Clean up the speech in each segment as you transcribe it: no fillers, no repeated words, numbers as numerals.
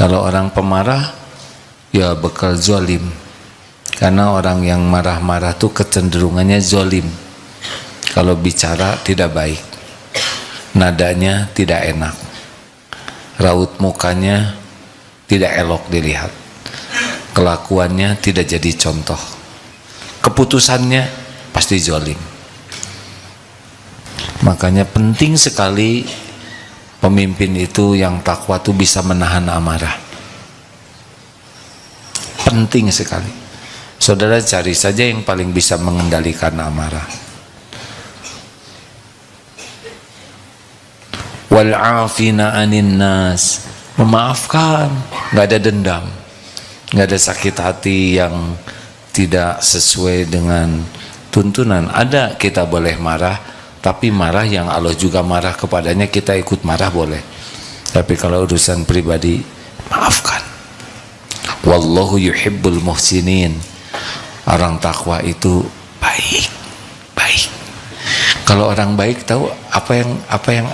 Kalau orang pemarah ya bakal zolim, karena orang yang marah-marah tuh kecenderungannya zolim. Kalau bicara tidak baik, nadanya tidak enak, raut mukanya tidak elok dilihat, kelakuannya tidak jadi contoh, keputusannya pasti zolim. Makanya penting sekali pemimpin itu yang takwa itu bisa menahan amarah. Penting sekali. Saudara cari saja yang paling bisa mengendalikan amarah. Wal 'afina 'anin nas, memaafkan, nggak ada dendam, nggak ada sakit hati yang tidak sesuai dengan tuntunan. Ada, kita boleh marah, tapi marah yang Allah juga marah kepadanya, kita ikut marah boleh. Tapi kalau urusan pribadi, maafkan. Wallahu yuhibbul muhsinin. Orang takwa itu baik, baik. Kalau orang baik tahu apa yang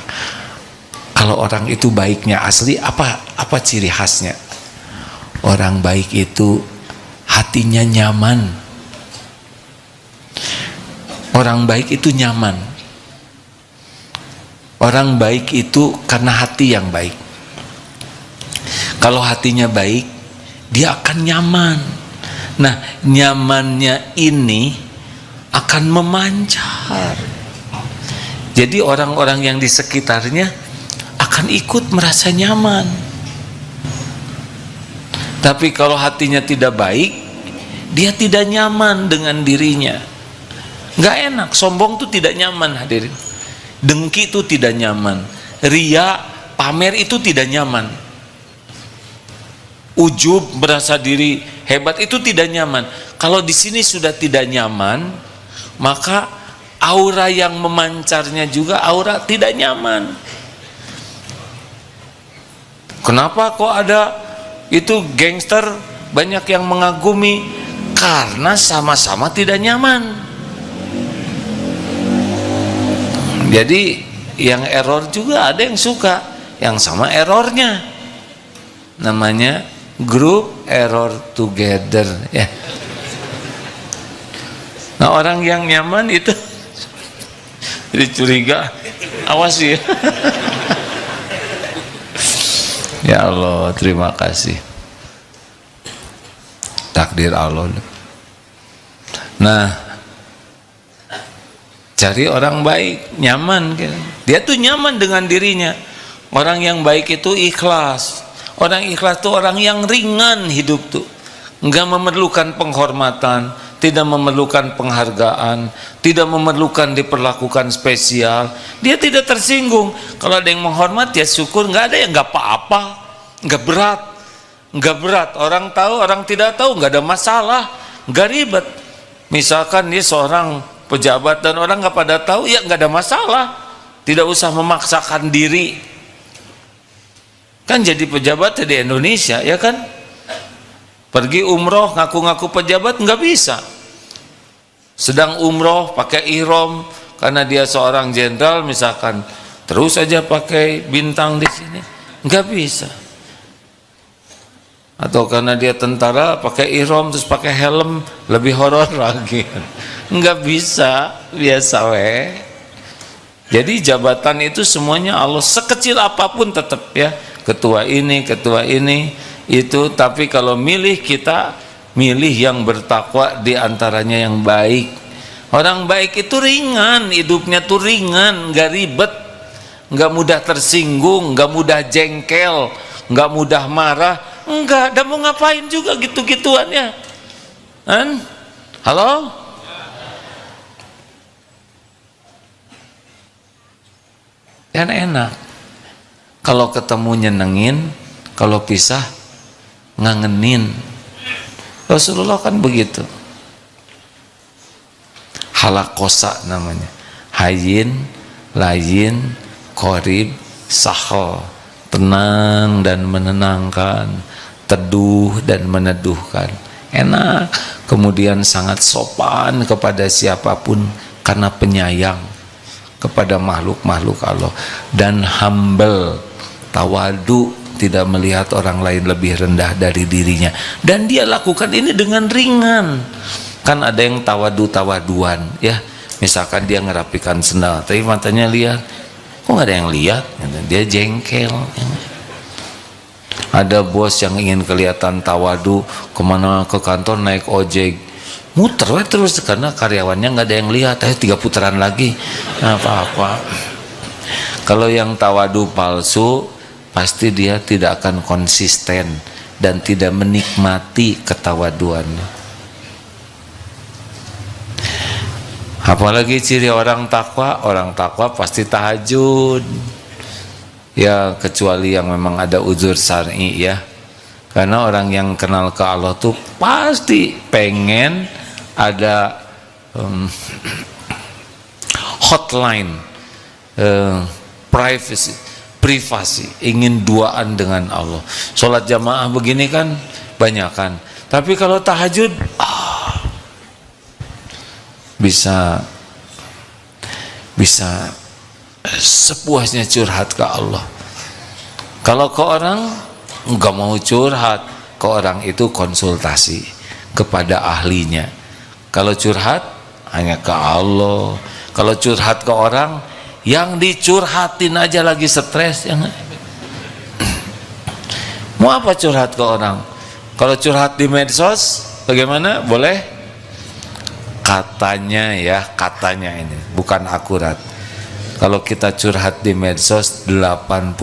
kalau orang itu baiknya asli apa ciri khasnya? Orang baik itu hatinya nyaman. Orang baik itu nyaman. Orang baik itu karena hati yang baik. Kalau hatinya baik, dia akan nyaman. Nah, nyamannya ini akan memancar. Jadi orang-orang yang di sekitarnya akan ikut merasa nyaman. Tapi kalau hatinya tidak baik, dia tidak nyaman dengan dirinya. Nggak enak, sombong itu tidak nyaman hadirin. Dengki itu tidak nyaman, ria, pamer itu tidak nyaman, ujub, merasa diri hebat itu tidak nyaman. Kalau di sini sudah tidak nyaman, maka aura yang memancarnya juga aura tidak nyaman. Kenapa kok ada itu gangster banyak yang mengagumi? Karena sama-sama tidak nyaman. Jadi yang error juga ada yang suka, yang sama errornya. Namanya group error together ya. Nah, orang yang nyaman itu jadi curiga, awas ya. Ya Allah, terima kasih. Takdir Allah. Nah, cari orang baik, nyaman kan? Dia tuh nyaman dengan dirinya. Orang yang baik itu ikhlas. Orang ikhlas itu orang yang ringan hidup tuh, enggak memerlukan penghormatan, tidak memerlukan penghargaan, tidak memerlukan diperlakukan spesial. Dia tidak tersinggung. Kalau ada yang menghormat ya syukur, enggak ada yang enggak apa-apa, enggak berat, enggak berat. Orang tahu, orang tidak tahu, enggak ada masalah, enggak ribet. Misalkan dia seorang pejabat dan orang nggak pada tahu, ya nggak ada masalah, tidak usah memaksakan diri. Kan jadi pejabat di Indonesia ya kan, pergi umroh ngaku-ngaku pejabat nggak bisa, sedang umroh pakai ihram karena dia seorang jenderal misalkan, terus aja pakai bintang di sini, nggak bisa. Atau karena dia tentara pakai ihram terus pakai helm, lebih horor lagi. Enggak bisa, biasa weh. Jadi jabatan itu semuanya Allah, sekecil apapun tetap ya, ketua ini itu. Tapi kalau milih, kita milih yang bertakwa, diantaranya yang baik. Orang baik itu ringan, hidupnya tuh ringan, nggak ribet, nggak mudah tersinggung, nggak mudah jengkel, nggak mudah marah, enggak. Dan mau ngapain juga gitu-gituannya kan? Halo? Kan enak. Kalau ketemu nyenengin, kalau pisah ngangenin. Rasulullah kan begitu. Halakosa namanya. Hayyin, layin, qorib, sahal. Tenang dan menenangkan, teduh dan meneduhkan. Enak. Kemudian sangat sopan kepada siapapun karena penyayang kepada makhluk-makhluk Allah, dan humble, tawadu tidak melihat orang lain lebih rendah dari dirinya, dan dia lakukan ini dengan ringan. Kan ada yang tawaduan ya, misalkan dia ngerapikan sendal tapi matanya lihat, kok nggak ada yang lihat, dia jengkel. Ada bos yang ingin kelihatan tawadu, kemana ke kantor naik ojek, muter terus karena karyawannya nggak ada yang lihat, 3 putaran lagi, apa-apa. Kalau yang tawadu palsu, pasti dia tidak akan konsisten dan tidak menikmati ketawaduannya. Apalagi ciri orang takwa pasti tahajud. Ya kecuali yang memang ada uzur syar'i ya. Karena orang yang kenal ke Allah tuh pasti pengen ada hotline, privasi, ingin duaan dengan Allah. Sholat jamaah begini kan banyak kan, tapi kalau tahajud bisa sepuasnya curhat ke Allah. Kalau ke orang nggak mau curhat, ke orang itu konsultasi kepada ahlinya. Kalau curhat hanya ke Allah. Kalau curhat ke orang, yang dicurhatin aja lagi stres. Mau apa curhat ke orang? Kalau curhat di medsos bagaimana? Boleh? Katanya ini bukan akurat. Kalau kita curhat di medsos, 80%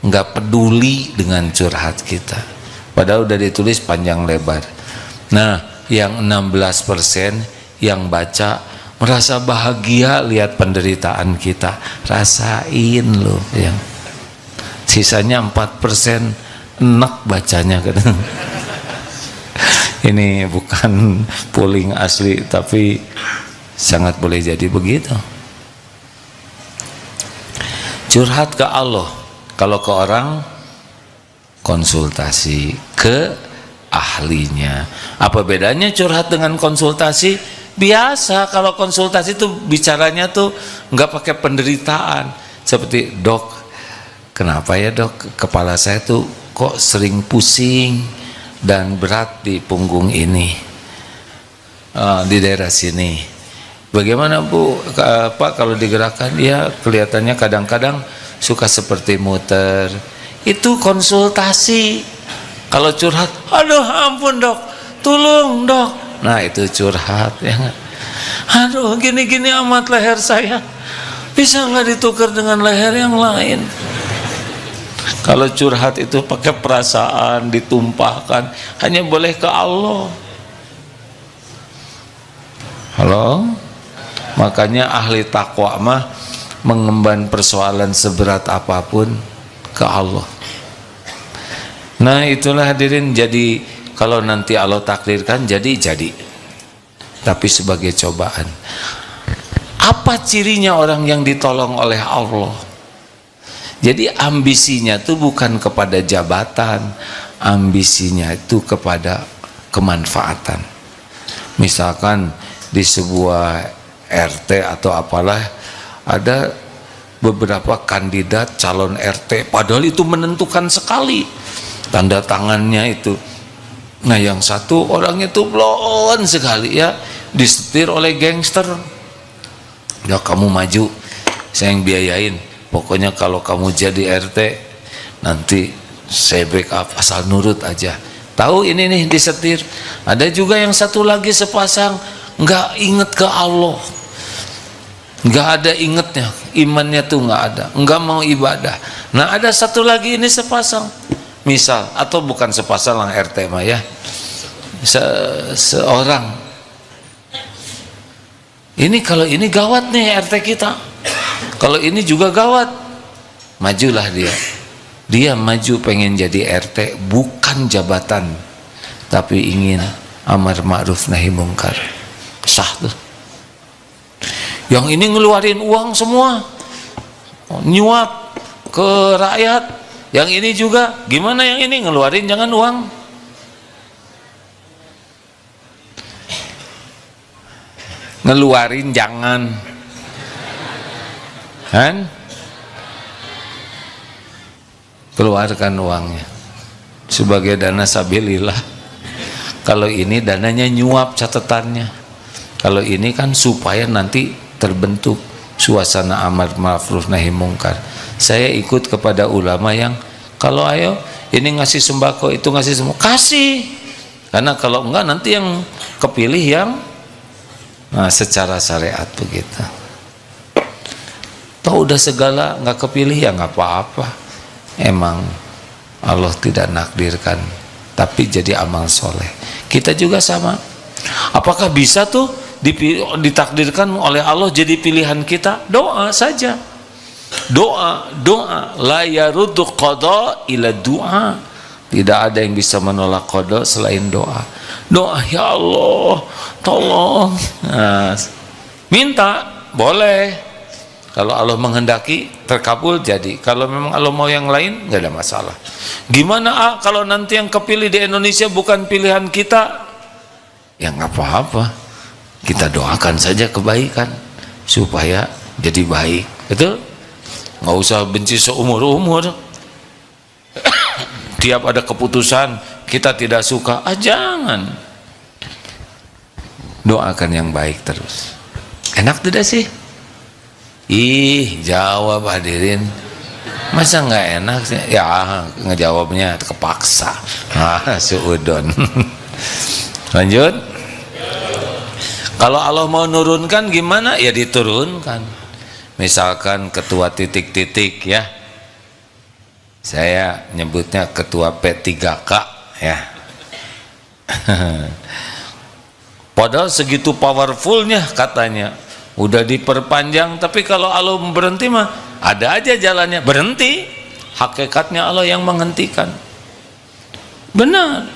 nggak peduli dengan curhat kita, padahal udah ditulis panjang lebar. Nah, yang 16% yang baca merasa bahagia lihat penderitaan kita, rasain loh. Yang sisanya 4% enak bacanya kan. Ini bukan polling asli, tapi sangat boleh jadi begitu. Curhat ke Allah, kalau ke orang konsultasi ke ahlinya. Apa bedanya curhat dengan konsultasi? Biasa kalau konsultasi tuh bicaranya tuh nggak pakai penderitaan, seperti dok, kenapa ya dok, kepala saya tuh kok sering pusing dan berat di punggung ini, di daerah sini. Bagaimana Bu, Pak kalau digerakkan? Ya kelihatannya kadang-kadang suka seperti muter. Itu konsultasi. Kalau curhat, aduh ampun dok, tolong dok. Nah itu curhat ya. Aduh gini-gini amat leher saya, bisa nggak ditukar dengan leher yang lain? Kalau curhat itu pakai perasaan, ditumpahkan, hanya boleh ke Allah. Halo? Makanya ahli takwa mah mengemban persoalan seberat apapun ke Allah. Nah itulah hadirin, jadi kalau nanti Allah takdirkan jadi, tapi sebagai cobaan. Apa cirinya orang yang ditolong oleh Allah? Jadi ambisinya itu bukan kepada jabatan, ambisinya itu kepada kemanfaatan. Misalkan di sebuah RT atau apalah, ada beberapa kandidat calon RT, padahal itu menentukan sekali, tanda tangannya itu. Nah yang satu orangnya tuh blon sekali ya, disetir oleh gangster. Ya kamu maju, saya yang biayain, pokoknya kalau kamu jadi RT nanti saya backup, asal nurut aja. Tahu ini nih disetir. Ada juga yang satu lagi sepasang nggak inget ke Allah, nggak ada ingetnya, imannya tuh nggak ada, nggak mau ibadah. Nah ada satu lagi ini sepasang, misal, atau bukan sepasang lah RT mah ya, seorang. Ini kalau ini gawat nih RT kita, kalau ini juga gawat, majulah dia maju pengen jadi RT, bukan jabatan, tapi ingin amar ma'ruf nahi mungkar, sah tuh. Yang ini ngeluarin uang semua, nyuap ke rakyat. Yang ini juga, gimana yang ini ngeluarin jangan uang. Ngeluarin jangan. Kan? keluarkan uangnya sebagai dana sabilillah. Kalau ini dananya nyuap catatannya, kalau ini kan supaya nanti terbentuk suasana amar ma'ruf nahi mungkar. Saya ikut kepada ulama yang kalau ayo ini ngasih sembako, itu ngasih sembako, kasih, karena kalau enggak nanti yang kepilih yang secara syariat begitu. Toh udah segala nggak kepilih ya nggak apa-apa, emang Allah tidak nakdirkan, tapi jadi amal soleh. Kita juga sama. Apakah bisa tuh ditakdirkan oleh Allah jadi pilihan kita? Doa saja, doa la yaruddu qada ila doa. Tidak ada yang bisa menolak qada selain doa. Doa, ya Allah tolong, minta boleh. Kalau Allah menghendaki terkabul jadi. Kalau memang Allah mau yang lain nggak ada masalah. Gimana kalau nanti yang kepilih di Indonesia bukan pilihan kita? Ya nggak apa-apa, kita doakan saja kebaikan supaya jadi baik, betul? Nggak usah benci seumur-umur. Tiap ada keputusan kita tidak suka, jangan. Doakan yang baik terus. Enak tidak sih? Ih, jawab hadirin. Masa nggak enak sih? Ya, ngejawabnya kepaksa. Suudon. Lanjut. Kalau Allah mau nurunkan gimana? Ya diturunkan. Misalkan ketua titik-titik ya. Saya nyebutnya ketua P3K ya. Padahal segitu powerfulnya katanya. Udah diperpanjang, tapi kalau Allah berhenti mah ada aja jalannya berhenti. Hakikatnya Allah yang menghentikan. Benar.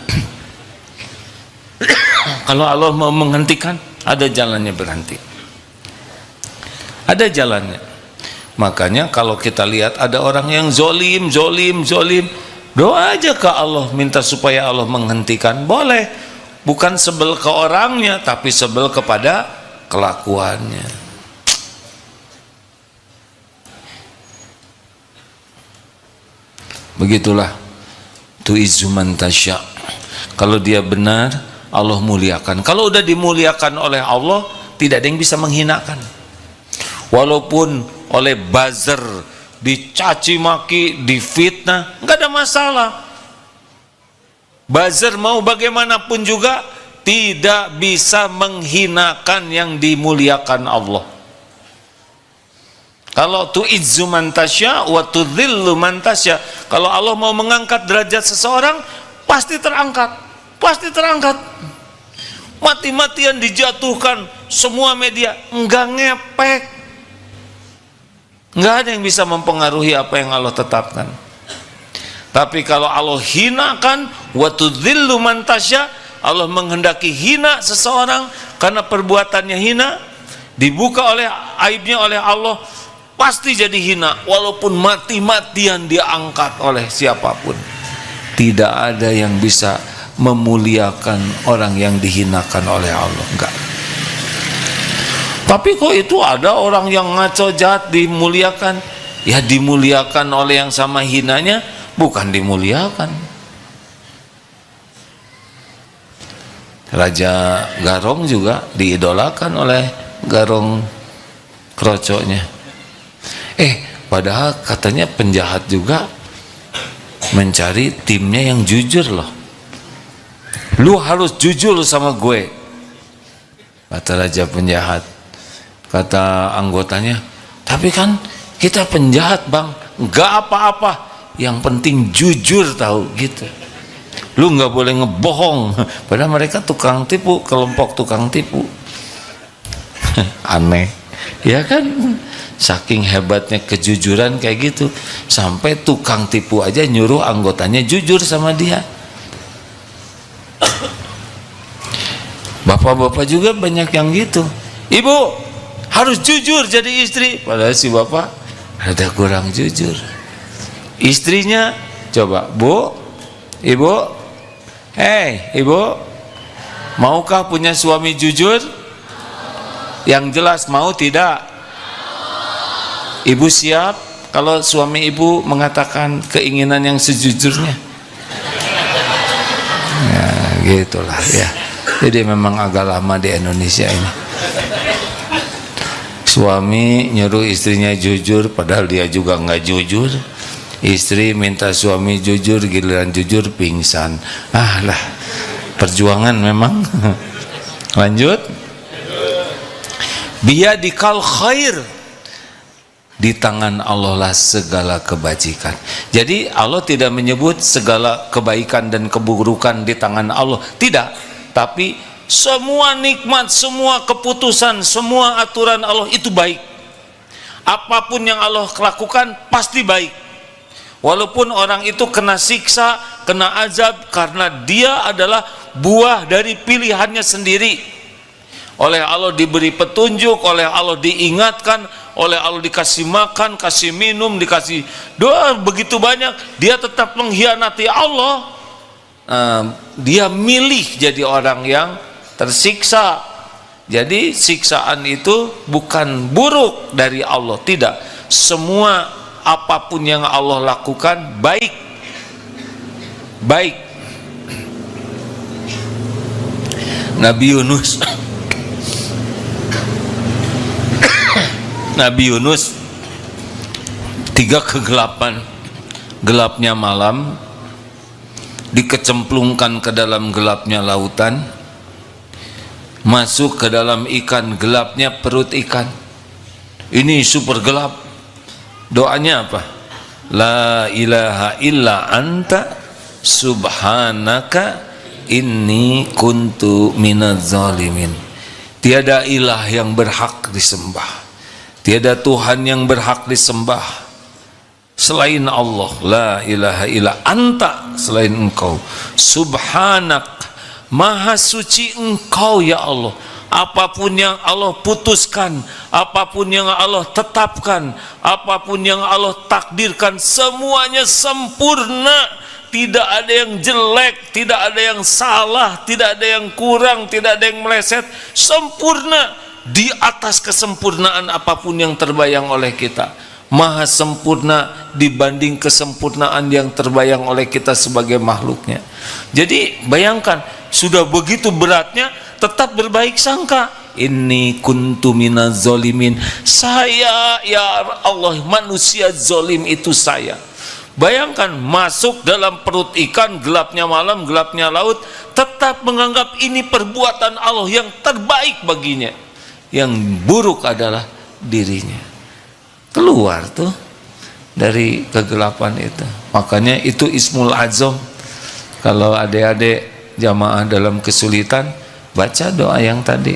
Kalau Allah mau menghentikan, ada jalannya berhenti. Ada jalannya. Makanya kalau kita lihat ada orang yang zolim, doa aja ke Allah, minta supaya Allah menghentikan. Boleh. Bukan sebel ke orangnya, tapi sebel kepada kelakuannya. Begitulah tu'izzu man tasya. Kalau dia benar, Allah muliakan. Kalau udah dimuliakan oleh Allah, tidak ada yang bisa menghinakan. Walaupun oleh buzzer dicaci maki, difitnah, nggak ada masalah. Buzzer mau bagaimanapun juga tidak bisa menghinakan yang dimuliakan Allah. Kalau tu'izzu man tasya wa tudhillu man tasya, kalau Allah mau mengangkat derajat seseorang, pasti terangkat, pasti terangkat. Mati-matian dijatuhkan semua media, enggak ngepek, enggak ada yang bisa mempengaruhi apa yang Allah tetapkan. Tapi kalau Allah hinakan, wa tudhillu man tasya, Allah menghendaki hina seseorang karena perbuatannya hina, dibuka oleh aibnya oleh Allah, pasti jadi hina walaupun mati-matian diangkat oleh siapapun. Tidak ada yang bisa memuliakan orang yang dihinakan oleh Allah, enggak. Tapi kok itu ada orang yang ngaco jahat dimuliakan? Ya dimuliakan oleh yang sama hinanya, bukan dimuliakan. Raja Garong juga diidolakan oleh Garong krocoknya. Padahal katanya penjahat juga mencari timnya yang jujur loh. Lu harus jujur sama gue, kata raja penjahat. Kata anggotanya, tapi kan kita penjahat bang, nggak apa-apa, yang penting jujur tahu gitu. Lu nggak boleh ngebohong. Padahal mereka tukang tipu, kelompok tukang tipu. Aneh ya kan, saking hebatnya kejujuran kayak gitu, sampai tukang tipu aja nyuruh anggotanya jujur sama dia. Bapak-bapak juga banyak yang gitu, ibu harus jujur jadi istri, padahal si bapak ada kurang jujur. Istrinya coba, bu, ibu, ibu, maukah punya suami jujur? Yang jelas mau tidak? Ibu siap? kalau suami ibu mengatakan keinginan yang sejujurnya? Ya gitulah ya. Jadi memang agak lama di Indonesia ini. Suami nyuruh istrinya jujur padahal dia juga nggak jujur. Istri minta suami jujur, giliran jujur pingsan. Ah lah, perjuangan memang. Lanjut. Biyadikal khair, di tangan Allah lah segala kebajikan. Jadi Allah tidak menyebut segala kebaikan dan keburukan di tangan Allah, tidak. Tapi semua nikmat, semua keputusan, semua aturan Allah itu baik. Apapun yang Allah lakukan pasti baik. Walaupun orang itu kena siksa, kena azab, karena dia adalah buah dari pilihannya sendiri. Oleh Allah diberi petunjuk, oleh Allah diingatkan, oleh Allah dikasih makan, kasih minum, dikasih doa begitu banyak, dia tetap mengkhianati Allah. Dia milih jadi orang yang tersiksa. Jadi siksaan itu bukan buruk dari Allah, tidak. Semua apapun yang Allah lakukan baik. Baik. Nabi Yunus 3 kegelapan, gelapnya malam, dikecemplungkan ke dalam gelapnya lautan, masuk ke dalam ikan, gelapnya perut ikan. Ini super gelap. Doanya apa? La ilaha illa anta subhanaka inni kuntu minadz zalimin. Tiada ilah yang berhak disembah, tiada Tuhan yang berhak disembah selain Allah. La ilaha illa anta, selain engkau. Subhanak, maha suci engkau ya Allah. Apapun yang Allah putuskan, apapun yang Allah tetapkan, apapun yang Allah takdirkan, semuanya sempurna. Tidak ada yang jelek, tidak ada yang salah, tidak ada yang kurang, tidak ada yang meleset. Sempurna. Di atas kesempurnaan apapun yang terbayang oleh kita. Maha sempurna dibanding kesempurnaan yang terbayang oleh kita sebagai makhluknya. Jadi bayangkan, sudah begitu beratnya tetap berbaik sangka. Inni kuntu minaz zalimin. Saya ya Allah, manusia zalim itu saya. Bayangkan masuk dalam perut ikan, gelapnya malam, gelapnya laut, tetap menganggap ini perbuatan Allah yang terbaik baginya. Yang buruk adalah dirinya. Keluar tuh dari kegelapan itu. Makanya itu Ismul Azam. Kalau adik-adik jamaah dalam kesulitan, baca doa yang tadi.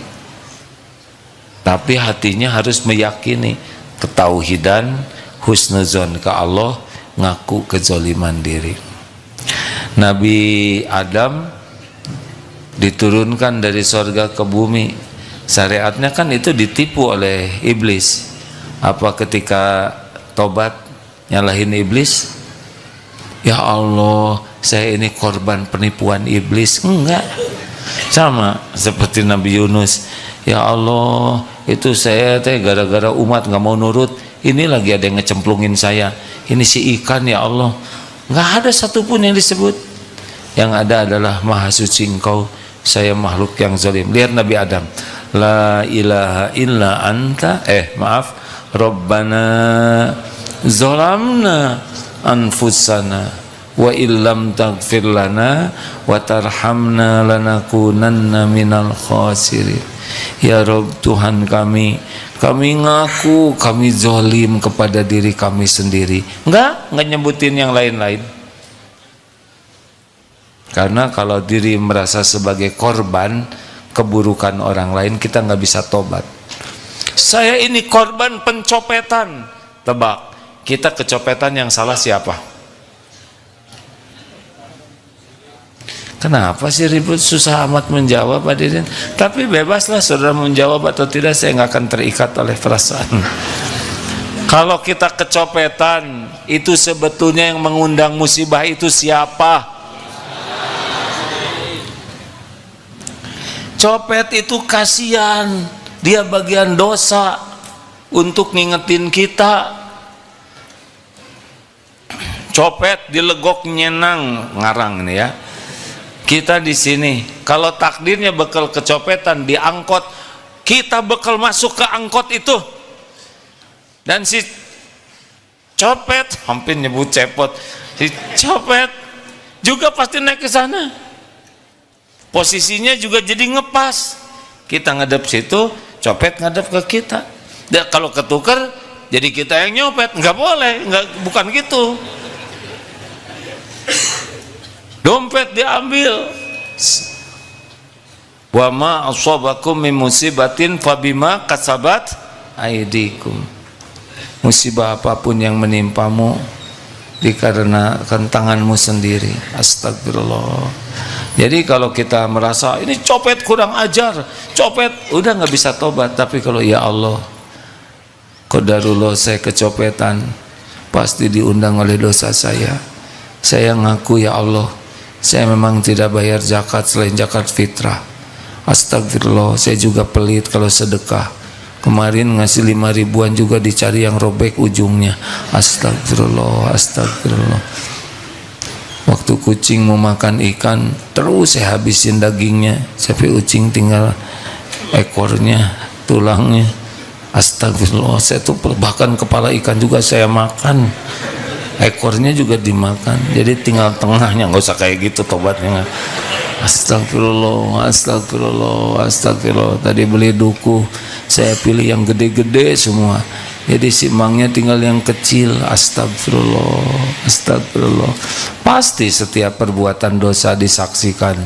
Tapi hatinya harus meyakini ketauhidan, husnuzon ke Allah, ngaku kezaliman diri. Nabi Adam diturunkan dari sorga ke bumi. Syariatnya kan itu ditipu oleh iblis. Apa ketika tobat nyalahin iblis? Ya Allah, saya ini korban penipuan iblis. Enggak. Sama seperti Nabi Yunus. Ya Allah, itu saya gara-gara umat nggak mau nurut. Ini lagi ada yang ngecemplungin saya. Ini si ikan ya Allah. Nggak ada satupun yang disebut. Yang ada adalah maha suci engkau, saya makhluk yang zalim. Lihat Nabi Adam. La ilaha illa anta, Rabbana zalamna anfusana wa illam taghfir lana wa tarhamna lanakunanna minal khasirin. Ya Rabb, Tuhan kami ngaku kami zalim kepada diri kami sendiri. Enggak nyebutin yang lain-lain. Karena kalau diri merasa sebagai korban keburukan orang lain, kita nggak bisa tobat. Saya ini korban pencopetan. Tebak, kita kecopetan yang salah siapa? Kenapa sih ribut, susah amat menjawab hadirin? Tapi bebaslah saudara menjawab atau tidak, saya nggak akan terikat oleh perasaan. Kalau kita kecopetan, itu sebetulnya yang mengundang musibah itu siapa? Copet itu kasihan, dia bagian dosa untuk ngingetin kita. copet dilegok nyenang ngarang nih ya. Kita di sini kalau takdirnya bekal kecopetan di angkot, kita bekal masuk ke angkot itu, dan si copet, hampir nyebut cepot, si copet juga pasti naik ke sana, posisinya juga jadi ngepas, kita ngadep situ, copet ngadep ke kita. Dan kalau ketukar jadi kita yang nyopet, nggak boleh, nggak, bukan gitu. Dompet diambil. Wa ma asabakum min musibatin fabima kasabat aydikum. Musibah apapun yang menimpamu dikarenakan tanganmu sendiri. Astagfirullah. Jadi kalau kita merasa ini copet kurang ajar, copet udah nggak bisa tobat. Tapi kalau ya Allah, qadarullah saya kecopetan, pasti diundang oleh dosa saya. Saya ngaku ya Allah, saya memang tidak bayar zakat selain zakat fitrah. Astagfirullah, saya juga pelit kalau sedekah. Kemarin ngasih 5 ribuan juga dicari yang robek ujungnya. Astagfirullah, astagfirullah. Waktu kucing mau makan ikan, terus saya habisin dagingnya, sampai kucing tinggal ekornya, tulangnya. Astagfirullah, saya tuh bahkan kepala ikan juga saya makan, ekornya juga dimakan, jadi tinggal tengahnya. Nggak usah kayak gitu tobatnya. Astagfirullah, astagfirullah, astagfirullah. Tadi beli duku, saya pilih yang gede-gede semua, jadi simangnya tinggal yang kecil. Astagfirullah, astagfirullah. Pasti setiap perbuatan dosa disaksikan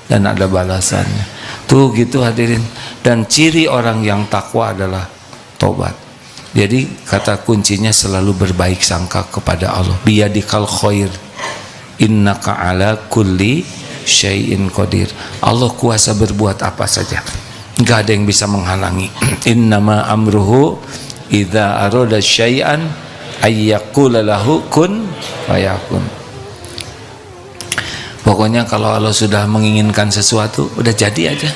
dan ada balasannya. Tuh gitu hadirin. Dan ciri orang yang takwa adalah tobat. Jadi kata kuncinya selalu berbaik sangka kepada Allah. Biyadikal khair, innaka ala kulli syai'in qadir. Allah kuasa berbuat apa saja, nggak ada yang bisa menghalangi. Innama amruhu idza arada syai'an ayyaqula lahu kun fayakun. Pokoknya kalau Allah sudah menginginkan sesuatu, udah jadi aja.